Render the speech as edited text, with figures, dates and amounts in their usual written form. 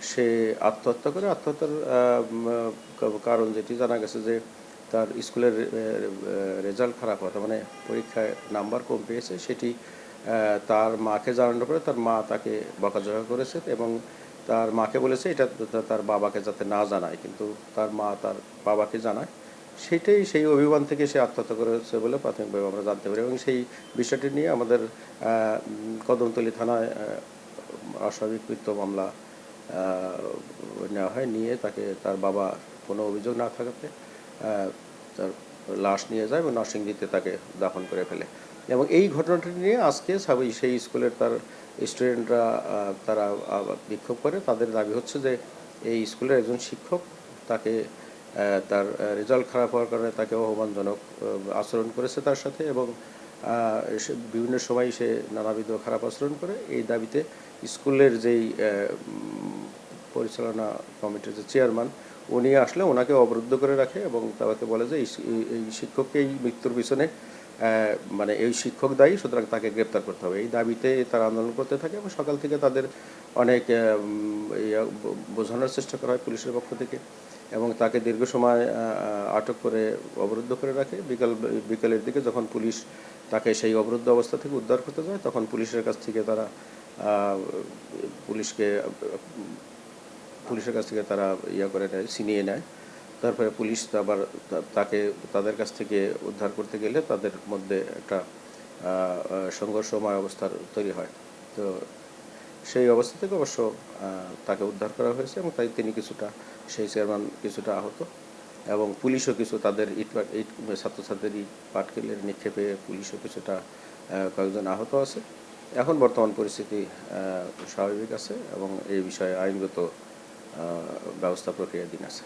সে আত্মহত্যা করে। আত্মহত্যার কারণ যেটি জানা গেছে যে তার স্কুলের রেজাল্ট খারাপ হওয়া, তার মানে পরীক্ষায় নাম্বার কম পেয়েছে, সেটি তার মাকে জানানোর পরে তার মা তাকে বকাঝকা করেছে এবং তার মাকে বলেছে এটা তার বাবাকে যাতে না জানায়, কিন্তু তার মা তার বাবাকে জানায়। সেই অভিমান থেকে সে আত্মহত্যা করেছে বলে প্রাথমিকভাবে আমরা জানতে পারি এবং সেই বিষয়টি নিয়ে আমাদের কদমতলী থানায় অস্বাভাবিক মৃত্যু মামলা নেওয়া হয়। নিয়ে তাকে, তার বাবা কোনো অভিযোগ না থাকাতে তার লাশ নিয়ে যায় এবং নরসিংদীতে তাকে দাফন করে ফেলে। এবং এই ঘটনাটি নিয়ে আজকে সেই স্কুলের তার স্টুডেন্টরা তারা বিক্ষোভ করে। তাদের দাবি হচ্ছে যে এই স্কুলের একজন শিক্ষক তাকে তার রেজাল্ট খারাপ হওয়ার কারণে তাকে অপমানজনক আচরণ করেছে তার সাথে এবং বিভিন্ন সময় সে নানাবিধ খারাপ আচরণ করে। এই দাবিতে স্কুলের যেই পরিচালনা কমিটির যে চেয়ারম্যান, উনি আসলে ওনাকে অবরুদ্ধ করে রাখে এবং তাকে বলে যে এই শিক্ষককে এই মৃত্যুর পিছনে মানে এই শিক্ষক দায়ী, সুতরাং তাকে গ্রেপ্তার করতে হবে। এই দাবিতে তারা আন্দোলন করতে থাকে এবং সকাল থেকে তাদের অনেক বোঝানোর চেষ্টা করা হয় পুলিশের পক্ষ থেকে এবং তাকে দীর্ঘ সময় আটক করে অবরুদ্ধ করে রাখে। বিকালের দিকে যখন পুলিশ তাকে সেই অবরুদ্ধ অবস্থা থেকে উদ্ধার করতে যায়, তখন পুলিশের কাছ থেকে তারা করে নেয়, ছিনিয়ে নেয়। তারপরে পুলিশ আবার তাদের কাছ থেকে উদ্ধার করতে গেলে তাদের মধ্যে একটা সংঘর্ষময় অবস্থার তৈরি হয়। তো সেই অবস্থা থেকে অবশ্য তাকে উদ্ধার করা হয়েছে এবং তাই সেই চেয়ারম্যান কিছুটা আহত এবং পুলিশও কিছু তাদের ছাত্রছাত্রীর পাটকেলের নিক্ষেপে পুলিশও কিছুটা কয়েকজন আহত আছে। এখন বর্তমান পরিস্থিতি স্বাভাবিক আছে এবং এই বিষয়ে আইনগত ব্যবস্থা প্রক্রিয়াধীন আছে।